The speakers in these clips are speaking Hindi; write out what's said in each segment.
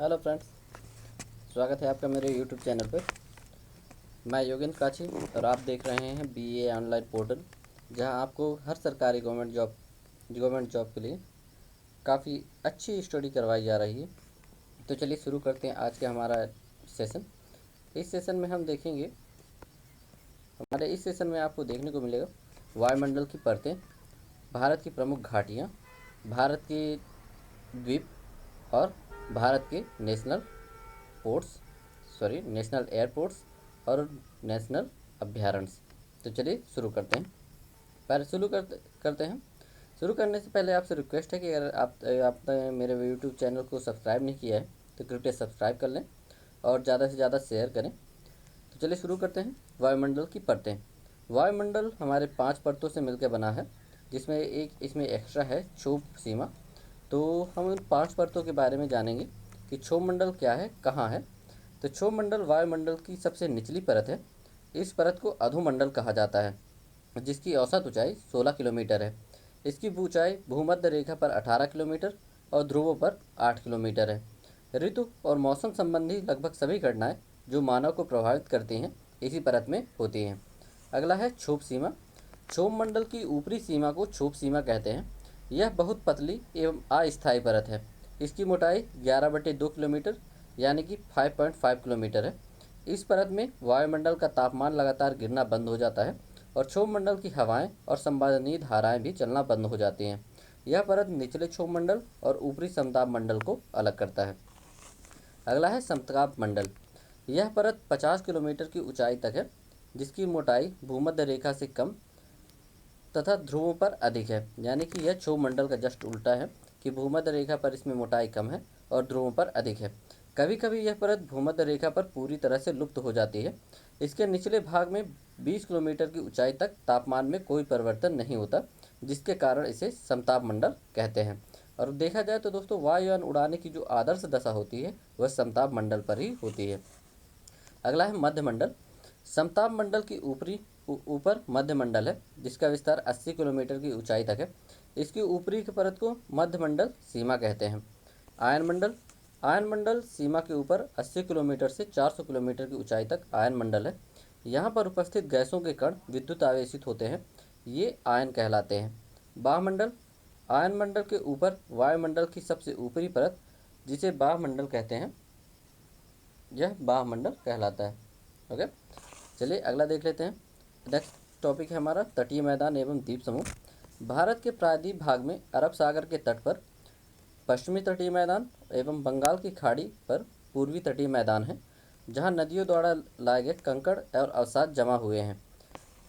हेलो फ्रेंड्स, स्वागत है आपका मेरे यूट्यूब चैनल पर। मैं योगेंद्र काछी और आप देख रहे हैं बीए ऑनलाइन पोर्टल, जहां आपको हर सरकारी गवर्नमेंट जॉब के लिए काफ़ी अच्छी स्टडी करवाई जा रही है। तो चलिए शुरू करते हैं आज का हमारा सेशन। इस सेशन में हम देखेंगे, हमारे इस सेशन में आपको देखने को मिलेगा वायुमंडल की परतें, भारत की प्रमुख घाटियाँ, भारत के द्वीप और भारत के नेशनल एयरपोर्ट्स और नेशनल अभ्यारण्य। तो चलिए शुरू करते हैं। पहले करते हैं। शुरू करने से पहले आपसे रिक्वेस्ट है कि अगर आपने मेरे यूट्यूब चैनल को सब्सक्राइब नहीं किया है तो कृपया सब्सक्राइब कर लें और ज़्यादा से ज़्यादा शेयर करें। तो चलिए शुरू करते हैं। वायुमंडल की परतें। वायुमंडल हमारे 5 परतों से मिलकर बना है, जिसमें एक इसमें एक्स्ट्रा है क्षोभ सीमा। तो हम इन 5 परतों के बारे में जानेंगे कि क्षोभ मंडल क्या है, कहाँ है। तो क्षोभ मंडल वायुमंडल की सबसे निचली परत है। इस परत को अधोमंडल कहा जाता है, जिसकी औसत ऊंचाई 16 किलोमीटर है। इसकी ऊंचाई भूमध्य रेखा पर 18 किलोमीटर और ध्रुवों पर 8 किलोमीटर है। ऋतु और मौसम संबंधी लगभग सभी घटनाएं जो मानव को प्रभावित करती हैं इसी परत में होती हैं। अगला है क्षोभ सीमा। क्षोभ मंडल की ऊपरी सीमा को क्षोभ सीमा कहते हैं। यह बहुत पतली एवं अस्थायी परत है। इसकी मोटाई 11/2 किलोमीटर यानी कि 5.5 किलोमीटर है। इस परत में वायुमंडल का तापमान लगातार गिरना बंद हो जाता है और क्षोभ मंडल की हवाएं और संवादनीय धाराएं भी चलना बंद हो जाती हैं। यह परत निचले क्षोभ मंडल और ऊपरी समताप मंडल को अलग करता है। अगला है समताप मंडल। यह परत 50 किलोमीटर की ऊंचाई तक है, जिसकी मोटाई भूमध्य रेखा से कम तथा ध्रुवों पर अधिक है। यानी कि यह क्षोभ मंडल का जस्ट उल्टा है कि भूमध्य रेखा पर इसमें मोटाई कम है और ध्रुवों पर अधिक है। कभी कभी यह परत भूमध्य रेखा पर पूरी तरह से लुप्त हो जाती है। इसके निचले भाग में 20 किलोमीटर की ऊंचाई तक तापमान में कोई परिवर्तन नहीं होता, जिसके कारण इसे समताप मंडल कहते हैं। और देखा जाए तो दोस्तों, वायुयान उड़ाने की जो आदर्श दशा होती है वह समताप मंडल पर ही होती है। अगला है मध्य मंडल। समताप मंडल की ऊपर मध्य मंडल है, जिसका विस्तार 80 किलोमीटर की ऊंचाई तक है। इसकी ऊपरी की परत को मध्य मंडल सीमा कहते हैं। आयन मंडल। आयन मंडल सीमा के ऊपर 80 किलोमीटर से 400 किलोमीटर की ऊंचाई तक आयन मंडल है। यहाँ पर उपस्थित गैसों के कण विद्युत आवेशित होते हैं, ये आयन कहलाते हैं। बाह्यमंडल। आयन मंडल के ऊपर वायुमंडल की सबसे ऊपरी परत, जिसे बाह्यमंडल कहते हैं, यह बाह्यमंडल कहलाता है। ओके, चलिए अगला देख लेते हैं। नेक्स्ट टॉपिक है हमारा तटीय मैदान एवं द्वीप समूह। भारत के प्रायद्वीप भाग में अरब सागर के तट पर पश्चिमी तटीय मैदान एवं बंगाल की खाड़ी पर पूर्वी तटीय मैदान है, जहां नदियों द्वारा लाए गए कंकड़ और अवसाद जमा हुए हैं।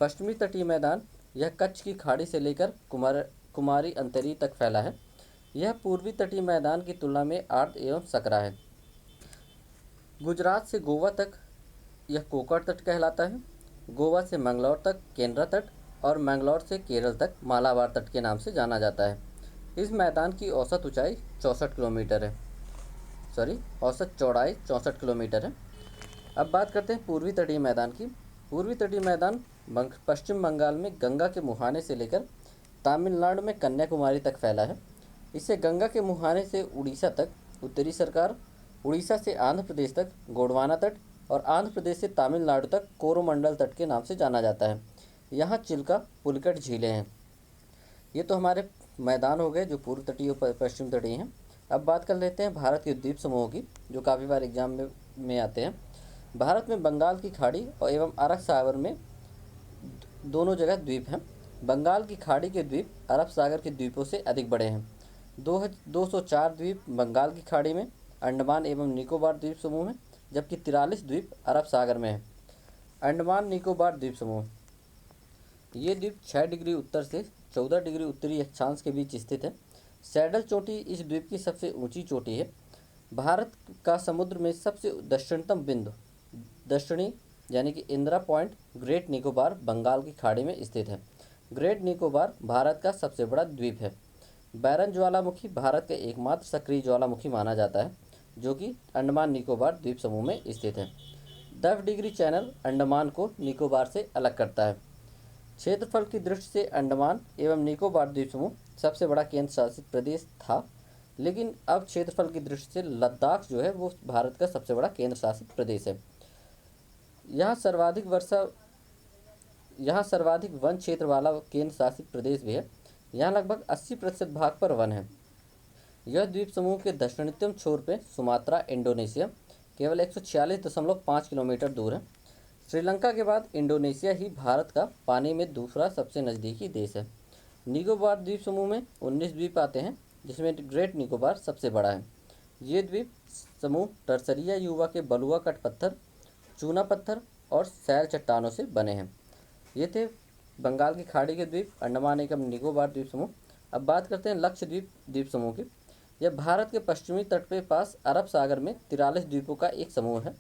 पश्चिमी तटीय मैदान यह कच्छ की खाड़ी से लेकर कुमारी अंतरी तक फैला है। यह पूर्वी तटीय मैदान की तुलना में आर्द्र एवं सकरा है। गुजरात से गोवा तक यह कोकण तट कहलाता है। गोवा से मंगलौर तक केंद्रा तट और मंगलौर से केरल तक मालाबार तट के नाम से जाना जाता है। इस मैदान की औसत ऊंचाई 64 किलोमीटर है। औसत चौड़ाई 64 किलोमीटर है। अब बात करते हैं पूर्वी तटीय मैदान की। पूर्वी तटीय मैदान पश्चिम बंगाल में गंगा के मुहाने से लेकर तमिलनाडु में कन्याकुमारी तक फैला है। इसे गंगा के मुहाने से उड़ीसा तक उत्तरी सरकार, उड़ीसा से आंध्र प्रदेश तक गोंडवाना तट और आंध्र प्रदेश से तमिलनाडु तक कोरोमंडल तट के नाम से जाना जाता है। यहाँ चिल्का पुलिकट झीलें हैं। ये तो हमारे मैदान हो गए जो पूर्व तटीय और पश्चिम तटीय हैं। अब बात कर लेते हैं भारत के द्वीप समूहों की, जो काफ़ी बार एग्जाम में आते हैं। भारत में बंगाल की खाड़ी और एवं अरब सागर में दोनों जगह द्वीप हैं। बंगाल की खाड़ी के द्वीप अरब सागर के द्वीपों से अधिक बड़े हैं। 204 द्वीप बंगाल की खाड़ी में अंडमान एवं निकोबार द्वीप समूह में, जबकि 43 द्वीप अरब सागर में है। अंडमान निकोबार द्वीप समूह, ये द्वीप 6 डिग्री उत्तर से 14 डिग्री उत्तरी अक्षांश के बीच स्थित है। सैडल चोटी इस द्वीप की सबसे ऊंची चोटी है। भारत का समुद्र में सबसे दक्षिणतम बिंदु दक्षिणी यानी कि इंदिरा पॉइंट ग्रेट निकोबार बंगाल की खाड़ी में स्थित है। ग्रेट निकोबार भारत का सबसे बड़ा द्वीप है। बैरन ज्वालामुखी भारत का एकमात्र सक्रिय ज्वालामुखी माना जाता है, जो कि अंडमान निकोबार द्वीप समूह में स्थित है। 10 डिग्री चैनल अंडमान को निकोबार से अलग करता है। क्षेत्रफल की दृष्टि से अंडमान एवं निकोबार द्वीप समूह सबसे बड़ा केंद्र शासित प्रदेश था। लेकिन अब क्षेत्रफल की दृष्टि से लद्दाख जो है वो भारत का सबसे बड़ा केंद्र शासित प्रदेश है। यहाँ सर्वाधिक वर्षा यहाँ सर्वाधिक वन क्षेत्र वाला केंद्र शासित प्रदेश भी है। यहाँ लगभग 80% भाग पर वन है। यह द्वीप समूह के दक्षिणतम छोर पर सुमात्रा, इंडोनेशिया केवल 146.5 किलोमीटर दूर है। श्रीलंका के बाद इंडोनेशिया ही भारत का पानी में दूसरा सबसे नज़दीकी देश है। निकोबार द्वीप समूह में 19 द्वीप आते हैं, जिसमें ग्रेट निकोबार सबसे बड़ा है। ये द्वीप समूह टर्सरिया युवा के बलुआ कट पत्थर, चूना पत्थर और सैल चट्टानों से बने हैं। ये थे बंगाल की खाड़ी के द्वीप, अंडमान एवं निकोबार द्वीप समूह। अब बात करते हैं लक्षद्वीप द्वीप समूह की। यह भारत के पश्चिमी तट के पास अरब सागर में 43 द्वीपों का एक समूह है।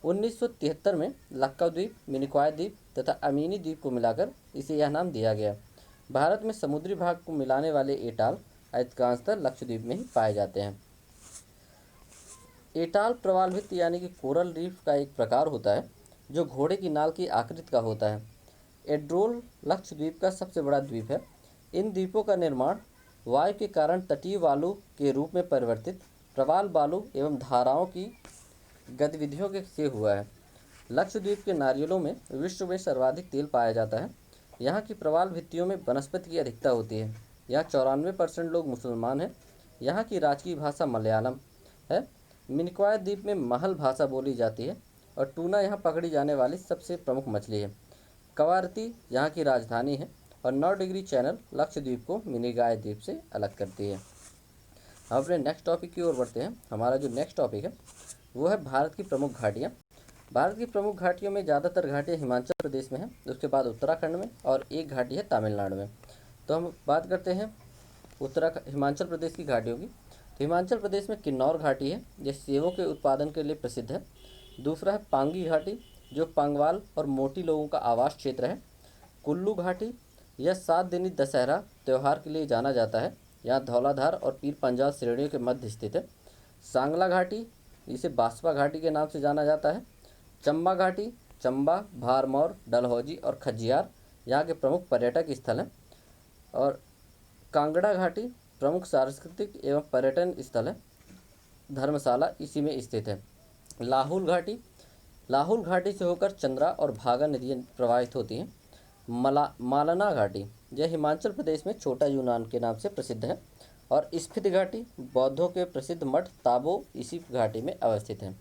1973 में लक्काद्वीप, मिनिकॉय द्वीप तथा अमीनी द्वीप को मिलाकर इसे यह नाम दिया गया। भारत में समुद्री भाग को मिलाने वाले एटाल अधिकांशतः लक्षद्वीप में ही पाए जाते हैं। एटाल प्रवालभित्त यानी कि कोरल रीफ का एक प्रकार होता है जो घोड़े की नाल की आकृति का होता है। एड्रोल लक्षद्वीप का सबसे बड़ा द्वीप है। इन द्वीपों का निर्माण वायु के कारण तटीय बालू के रूप में परिवर्तित प्रवाल बालू एवं धाराओं की गतिविधियों के से हुआ है। लक्षद्वीप के नारियलों में विश्व में सर्वाधिक तेल पाया जाता है। यहाँ की प्रवाल भित्तियों में वनस्पति की अधिकता होती है। यहाँ 94% लोग मुसलमान हैं। यहाँ की राजकीय भाषा मलयालम है। मिनिकॉय द्वीप में महल भाषा बोली जाती है और टूना यहाँ पकड़ी जाने वाली सबसे प्रमुख मछली है। कवारती यहाँ की राजधानी है और 9 डिग्री चैनल लक्षद्वीप को मिनिकॉय द्वीप से अलग करती है। हम अपने नेक्स्ट टॉपिक की ओर बढ़ते हैं। हमारा जो नेक्स्ट टॉपिक है वो है भारत की प्रमुख घाटियाँ। भारत की प्रमुख घाटियों में ज़्यादातर घाटियाँ हिमाचल प्रदेश में हैं, उसके बाद उत्तराखंड में और एक घाटी है तमिलनाडु में। तो हम बात करते हैं हिमाचल प्रदेश की घाटियों की। तो हिमाचल प्रदेश में किन्नौर घाटी है, यह सेबों के उत्पादन के लिए प्रसिद्ध है। दूसरा है पांगी घाटी, जो पांगवाल और मोटी लोगों का आवास क्षेत्र है। कुल्लू घाटी, यह 7 दिनी दशहरा त्यौहार के लिए जाना जाता है। यहाँ धौलाधार और पीर पंजाल श्रेणियों के मध्य स्थित है। सांगला घाटी, इसे बासपा घाटी के नाम से जाना जाता है। चंबा घाटी, चंबा, भारमौर, डलहौजी और खज्जियार यहाँ के प्रमुख पर्यटक स्थल हैं। और कांगड़ा घाटी प्रमुख सांस्कृतिक एवं पर्यटन स्थल है। धर्मशाला इसी में स्थित है। लाहुल घाटी से होकर चंद्रा और भागा नदियाँ प्रवाहित होती हैं। मालना घाटी, यह हिमाचल प्रदेश में छोटा यूनान के नाम से प्रसिद्ध है। और स्फीति घाटी बौद्धों के प्रसिद्ध मठ ताबो इसी घाटी में अवस्थित है।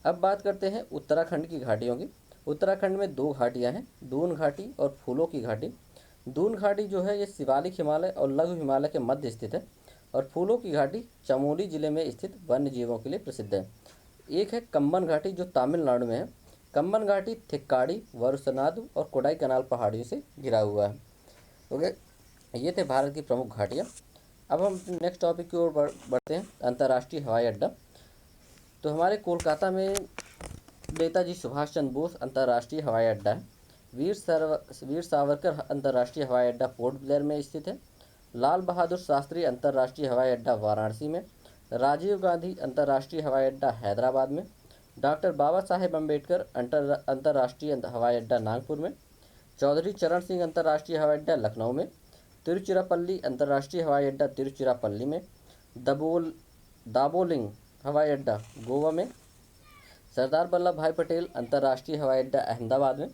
अब बात करते हैं उत्तराखंड की घाटियों की। उत्तराखंड में 2 घाटियाँ हैं, दून घाटी और फूलों की घाटी। दून घाटी जो है ये शिवालिक हिमालय और लघु हिमालय के मध्य स्थित है। और फूलों की घाटी चमोली जिले में स्थित वन्य जीवों के लिए प्रसिद्ध है। एक है कम्बन घाटी जो तमिलनाडु में है। कम्बन घाटी थिक्काड़ी, वरुसनाडु और कोडाईकनाल पहाड़ियों से घिरा हुआ है। ओके, ये थे भारत की प्रमुख घाटियाँ। अब हम नेक्स्ट टॉपिक की ओर बढ़ते हैं, अंतर्राष्ट्रीय हवाई अड्डा। तो हमारे कोलकाता में नेताजी सुभाष चंद्र बोस अंतर्राष्ट्रीय हवाई अड्डा है। वीर सावरकर अंतर्राष्ट्रीय हवाई अड्डा पोर्ट ब्लेयर में स्थित है। लाल बहादुर शास्त्री अंतर्राष्ट्रीय हवाई अड्डा वाराणसी में। राजीव गांधी अंतर्राष्ट्रीय हवाई अड्डा हैदराबाद में। डॉक्टर बाबा साहेब अम्बेडकर अंतर्राष्ट्रीय हवाई अड्डा नागपुर में। चौधरी चरण सिंह अंतर्राष्ट्रीय हवाई अड्डा लखनऊ में। तिरुचिरापल्ली अंतर्राष्ट्रीय हवाई अड्डा तिरुचिरापल्ली में। दाबोलिम हवाई अड्डा गोवा में। सरदार वल्लभ भाई पटेल अंतर्राष्ट्रीय हवाई अड्डा अहमदाबाद में।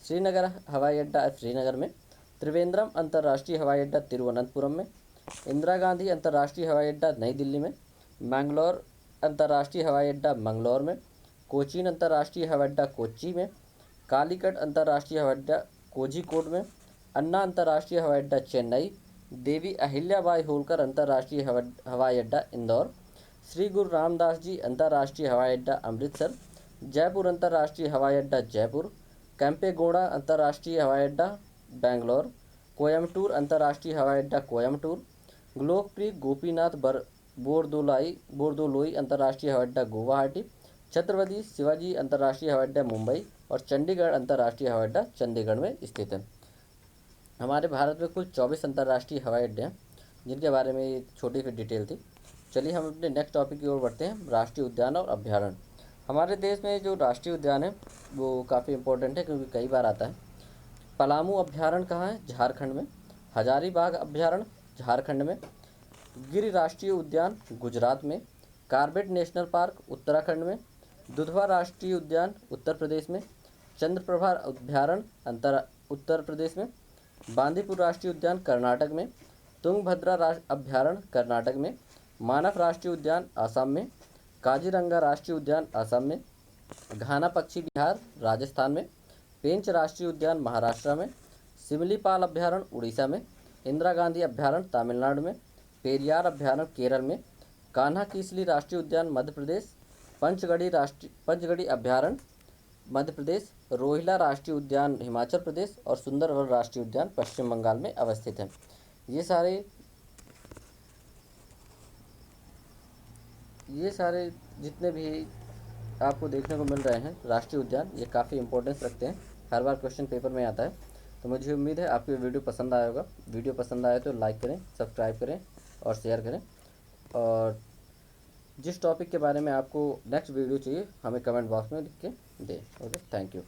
श्रीनगर हवाई अड्डा श्रीनगर में। त्रिवेंद्रम अंतर्राष्ट्रीय हवाई अड्डा तिरुवनंतपुरम में। इंदिरा गांधी अंतर्राष्ट्रीय हवाई अड्डा नई दिल्ली में। मैंगलोर अंतर्राष्ट्रीय हवाई अड्डा मंगलौर में। कोचीन अंतर्राष्ट्रीय हवाई अड्डा कोच्चि में। कालीकट अंतर्राष्ट्रीय हवाई अड्डा कोझिकोड में। अन्ना अंतर्राष्ट्रीय हवाई अड्डा चेन्नई। देवी अहिल्याबाई होलकर अंतर्राष्ट्रीय हवाई अड्डा इंदौर। श्री गुरु रामदास जी अंतर्राष्ट्रीय हवाई अड्डा अमृतसर। जयपुर अंतर्राष्ट्रीय हवाई अड्डा जयपुर। कैंपेगौड़ा अंतर्राष्ट्रीय हवाई अड्डा बेंगलोर। कोयम्बटूर अंतर्राष्ट्रीय हवाई अड्डा कोयम्बटूर। लोकप्रिय गोपीनाथ बोरदोलोई अंतर्राष्ट्रीय हवाई अड्डा गुवाहाटी। छत्रपति शिवाजी अंतर्राष्ट्रीय हवाई अड्डा मुंबई और चंडीगढ़ अंतर्राष्ट्रीय हवाई अड्डा चंडीगढ़ में स्थित है। हमारे भारत में कुल 24 अंतर्राष्ट्रीय हवाई अड्डे हैं, जिनके बारे में एक छोटी सी डिटेल थी। चलिए हम अपने नेक्स्ट टॉपिक की ओर बढ़ते हैं, राष्ट्रीय उद्यान और अभ्यारण्य। हमारे देश में जो राष्ट्रीय उद्यान है वो काफ़ी इम्पोर्टेंट है क्योंकि कई बार आता है। पलामू अभ्यारण्य कहाँ है? झारखंड में। हजारीबाग अभ्यारण्य झारखंड में। गिर राष्ट्रीय उद्यान गुजरात में, कार्बेट नेशनल पार्क उत्तराखंड में, दुधवा राष्ट्रीय उद्यान उत्तर प्रदेश में, चंद्रप्रभा अभ्यारण्य उत्तर प्रदेश में, बांदीपुर राष्ट्रीय उद्यान कर्नाटक में, तुंगभद्रा अभ्यारण्य कर्नाटक में, मानस राष्ट्रीय उद्यान आसाम में, काजीरंगा राष्ट्रीय उद्यान आसाम में, घाना पक्षी बिहार राजस्थान में, पेंच राष्ट्रीय उद्यान महाराष्ट्र में, सिमलीपाल अभ्यारण्य उड़ीसा में, इंदिरा गांधी अभ्यारण्य तमिलनाडु में, पेरियार अभ्यारण्य केरल में, कान्हा किसली राष्ट्रीय उद्यान मध्य प्रदेश, पंचगढ़ी अभ्यारण्य मध्य प्रदेश, रोहिला राष्ट्रीय उद्यान हिमाचल प्रदेश और सुंदरवन राष्ट्रीय उद्यान पश्चिम बंगाल में अवस्थित हैं। ये सारे जितने भी आपको देखने को मिल रहे हैं राष्ट्रीय उद्यान, ये काफ़ी इंपॉर्टेंस रखते हैं, हर बार क्वेश्चन पेपर में आता है। तो मुझे उम्मीद है आपको वीडियो पसंद आया होगा। वीडियो पसंद आए तो लाइक करें, सब्सक्राइब करें और शेयर करें। और जिस टॉपिक के बारे में आपको नेक्स्ट वीडियो चाहिए हमें कमेंट बॉक्स में लिख के दें। Okay, thank you.